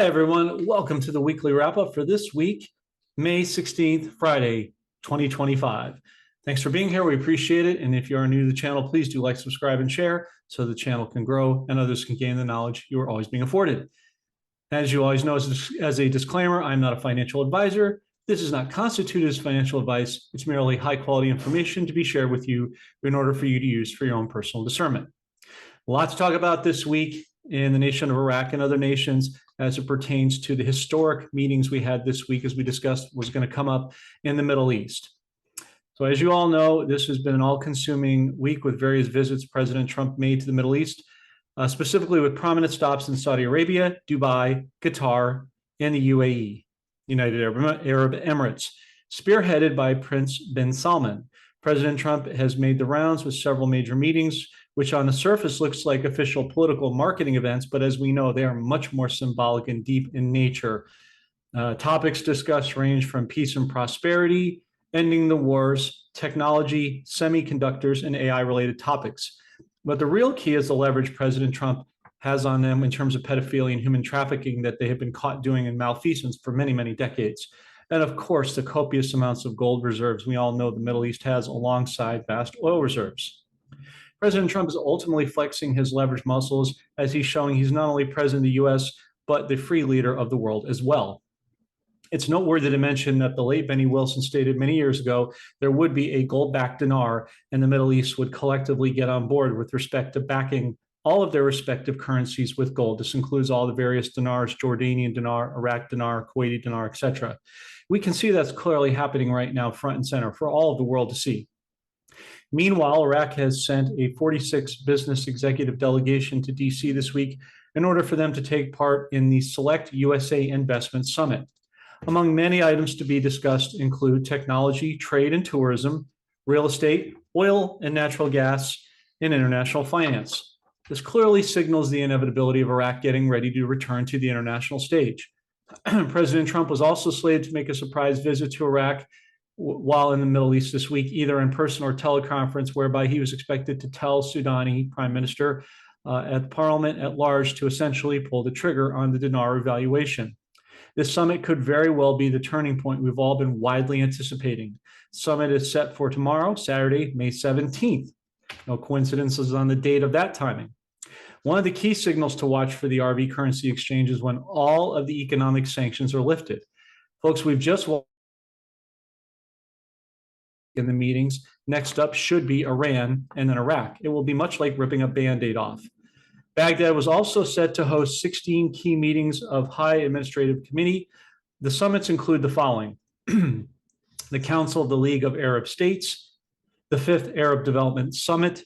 Hi, everyone. Welcome to the weekly wrap-up for this week, May 16th, Friday, 2025. Thanks for being here. We appreciate it. And if you are new to the channel, please do like, subscribe, and share so the channel can grow and others can gain the knowledge you are always being afforded. As you always know, as a disclaimer, I'm not a financial advisor. This does not constitute as financial advice. It's merely high-quality information to be shared with you in order for you to use for your own personal discernment. A lot to talk about this week in the nation of Iraq and other nations as it pertains to the historic meetings we had this week, as we discussed was going to come up in the Middle East. So as you all know, this has been an all-consuming week with various visits President Trump made to the Middle East, specifically with prominent stops in Saudi Arabia, Dubai, Qatar, and the UAE, United Arab Emirates, spearheaded by Prince bin Salman. President Trump has made the rounds with several major meetings, which on the surface looks like official political marketing events, but as we know, they are much more symbolic and deep in nature. Topics discussed range from peace and prosperity, ending the wars, technology, semiconductors, and AI-related topics. But the real key is the leverage President Trump has on them in terms of pedophilia and human trafficking that they have been caught doing in malfeasance for many, many decades. And of course, the copious amounts of gold reserves we all know the Middle East has alongside vast oil reserves. President Trump is ultimately flexing his leverage muscles as he's showing he's not only president of the US, but the free leader of the world as well. It's noteworthy to mention that the late Benny Wilson stated many years ago there would be a gold-backed dinar and the Middle East would collectively get on board with respect to backing all of their respective currencies with gold. This includes all the various dinars, Jordanian dinar, Iraq dinar, Kuwaiti dinar, etc. We can see that's clearly happening right now front and center for all of the world to see. Meanwhile, Iraq has sent a 46 business executive delegation to DC this week in order for them to take part in the Select USA Investment Summit. Among many items to be discussed include technology, trade and tourism, real estate, oil and natural gas, and international finance. This clearly signals the inevitability of Iraq getting ready to return to the international stage. President Trump was also slated to make a surprise visit to Iraq while in the Middle East this week, either in person or teleconference, whereby he was expected to tell Sudani Prime Minister at Parliament at large to essentially pull the trigger on the dinar evaluation. This summit could very well be the turning point we've all been widely anticipating. Summit is set for tomorrow, Saturday, May 17th. No coincidences on the date of that timing. One of the key signals to watch for the RV currency exchange is when all of the economic sanctions are lifted. Folks, we've just in the meetings. Next up should be Iran and then Iraq. It will be much like ripping a Band-Aid off. Baghdad was also set to host 16 key meetings of High Administrative Committee. The summits include the following: the Council of the League of Arab States, the 5th Arab Development Summit,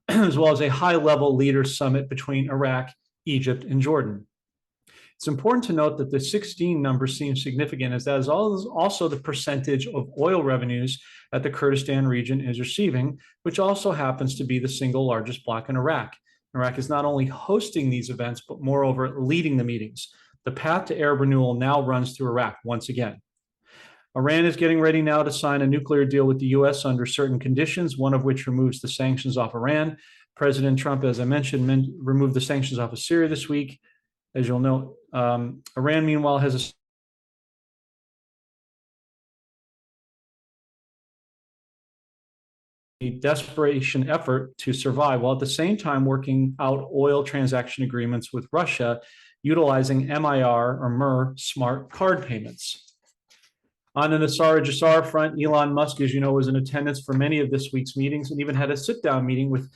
as well as a high-level leaders summit between Iraq, Egypt, and Jordan. It's important to note that the 16 number seems significant, as that is also the percentage of oil revenues that the Kurdistan region is receiving, which also happens to be the single largest bloc in Iraq. Iraq is not only hosting these events, but moreover, leading the meetings. The path to Arab renewal now runs through Iraq once again. Iran is getting ready now to sign a nuclear deal with the US under certain conditions, one of which removes the sanctions off Iran. President Trump, as I mentioned, removed the sanctions off of Syria this week. As you'll know, Iran, meanwhile, has a desperation effort to survive, while at the same time working out oil transaction agreements with Russia, utilizing MIR or MER smart card payments. On the NESARA front, Elon Musk, as you know, was in attendance for many of this week's meetings and even had a sit-down meeting with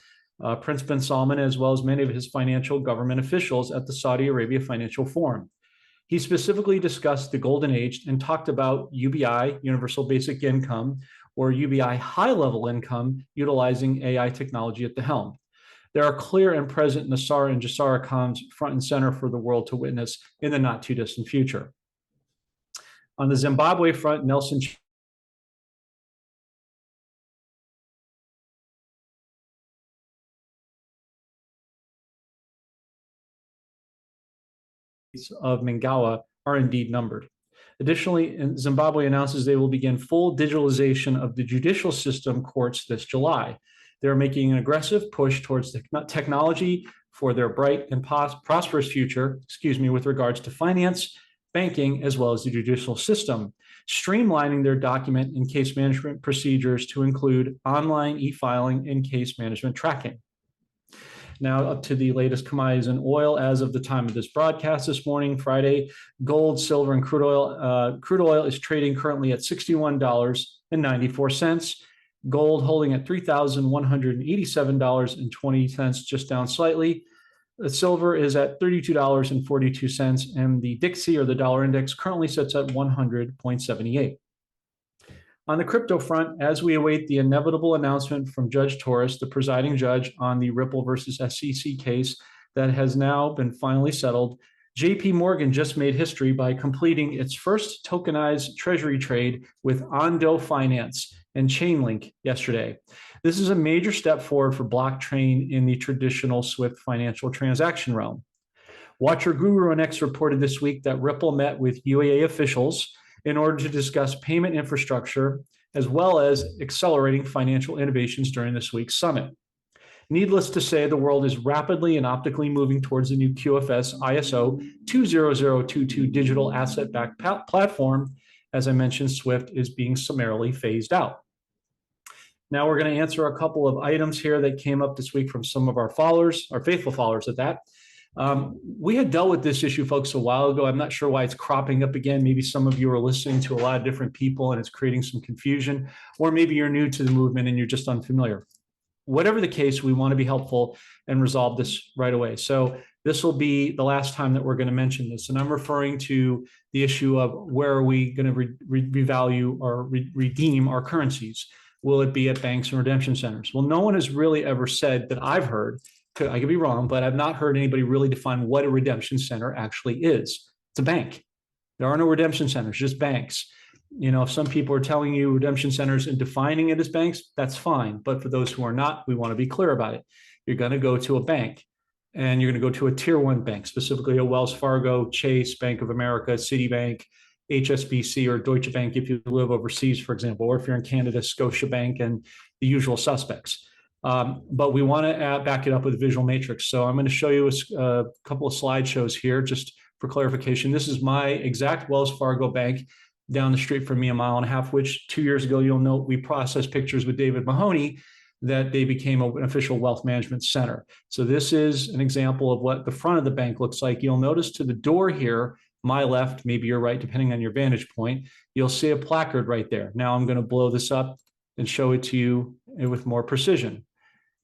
Prince bin Salman, as well as many of his financial government officials at the Saudi Arabia Financial Forum. He specifically discussed the golden age and talked about UBI, Universal Basic Income, or UBI high-level income, utilizing AI technology at the helm. There are clear and present NESARA and GESARA comms front and center for the world to witness in the not-too-distant future. On the Zimbabwe front, Nelson of Mingawa are indeed numbered. Additionally, Zimbabwe announces they will begin full digitalization of the judicial system courts this July. They're making an aggressive push towards technology for their bright and prosperous future, with regards to finance, banking, as well as the judicial system, streamlining their document and case management procedures to include online e-filing and case management tracking. Now up to the latest commodities and oil as of the time of this broadcast this morning, Friday. Gold, silver, and crude oil. Crude oil is trading currently at $61.94. Gold holding at $3,187.20, just down slightly. The silver is at $32.42, and the DXY, or the dollar index, currently sits at 100.78. On the crypto front, as we await the inevitable announcement from Judge Torres, the presiding judge on the Ripple versus SEC case that has now been finally settled, JP Morgan just made history by completing its first tokenized treasury trade with Ondo Finance and Chainlink yesterday. This is a major step forward for blockchain in the traditional SWIFT financial transaction realm. Watcher Guru and X reported this week that Ripple met with UAE officials in order to discuss payment infrastructure, as well as accelerating financial innovations during this week's summit. Needless to say, the world is rapidly and optically moving towards the new QFS ISO 20022 digital asset-backed platform. As I mentioned, SWIFT is being summarily phased out. Now we're going to answer a couple of items here that came up this week from some of our followers, our faithful followers at that. We had dealt with this issue, folks, a while ago. I'm not sure why it's cropping up again. Maybe some of you are listening to a lot of different people and it's creating some confusion, or maybe you're new to the movement and you're just unfamiliar. Whatever the case, we want to be helpful and resolve this right away. So this will be the last time that we're going to mention this. And I'm referring to the issue of where are we going to revalue or redeem our currencies? Will it be at banks and redemption centers? Well, no one has really ever said that I've heard. I could be wrong, but I've not heard anybody really define what a redemption center actually is. It's a bank. There are no redemption centers, just banks. You know, if some people are telling you redemption centers and defining it as banks, that's fine. But for those who are not, we want to be clear about it. You're going to go to a bank and you're going to go to a tier one bank, specifically a Wells Fargo, Chase, Bank of America, Citibank, HSBC, or Deutsche Bank if you live overseas, for example, or if you're in Canada, Scotiabank and the usual suspects. But we want to back it up with a visual matrix. So I'm going to show you a couple of slideshows here just for clarification. This is my exact Wells Fargo bank down the street from me, a mile and a half, which 2 years ago, you'll note we processed pictures with David Mahoney that they became an official wealth management center. So this is an example of what the front of the bank looks like. You'll notice to the door here, my left, maybe your right, depending on your vantage point, you'll see a placard right there. Now I'm going to blow this up and show it to you with more precision.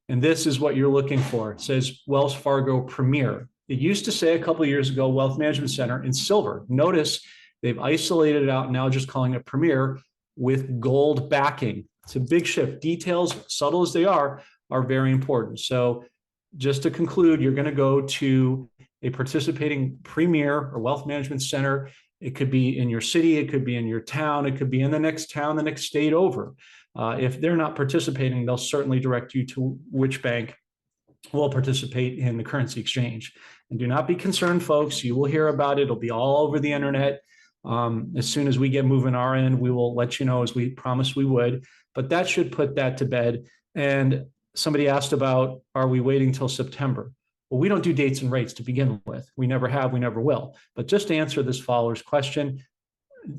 And this is what you're looking for. It says Wells Fargo Premier. It used to say a couple of years ago, Wealth Management Center in silver. Notice they've isolated it out, now just calling it Premier with gold backing. It's a big shift. Details, subtle as they are very important. So just to conclude, you're going to go to a participating Premier or Wealth Management Center. It could be in your city, it could be in your town, it could be in the next town, the next state over. If they're not participating, they'll certainly direct you to which bank will participate in the currency exchange. And do not be concerned, folks. You will hear about it. It'll be all over the internet. As soon as we get moving our end, we will let you know, as we promised we would. But that should put that to bed. And somebody asked about, are we waiting till September? Well, we don't do dates and rates to begin with. We never have, we never will. But just to answer this follower's question,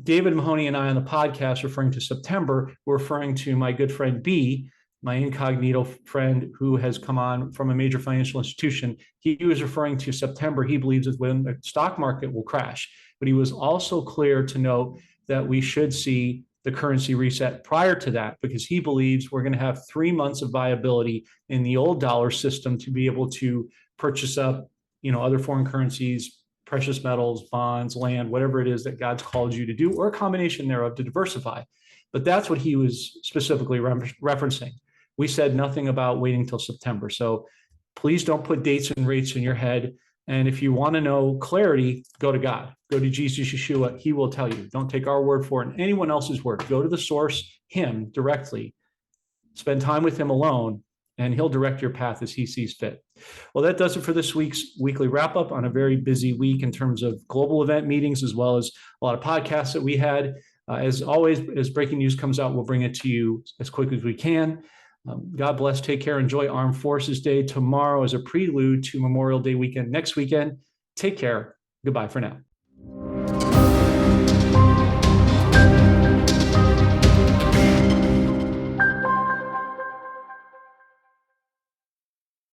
David Mahoney and I on the podcast referring to September, we're referring to my good friend B, my incognito friend who has come on from a major financial institution. He was referring to September. He believes is when the stock market will crash. But he was also clear to note that we should see the currency reset prior to that, because he believes we're going to have 3 months of viability in the old dollar system to be able to purchase up, other foreign currencies, precious metals, bonds, land, whatever it is that God's called you to do, or a combination thereof to diversify. But that's what he was specifically referencing. We said nothing about waiting till September. So please don't put dates and rates in your head. And if you want to know clarity, go to God. Go to Jesus Yeshua. He will tell you. Don't take our word for it and anyone else's word. Go to the source, him, directly. Spend time with him alone, and he'll direct your path as he sees fit. Well, that does it for this week's weekly wrap-up on a very busy week in terms of global event meetings, as well as a lot of podcasts that we had. As always, as breaking news comes out, we'll bring it to you as quickly as we can. God bless. Take care. Enjoy Armed Forces Day tomorrow as a prelude to Memorial Day weekend next weekend. Take care. Goodbye for now.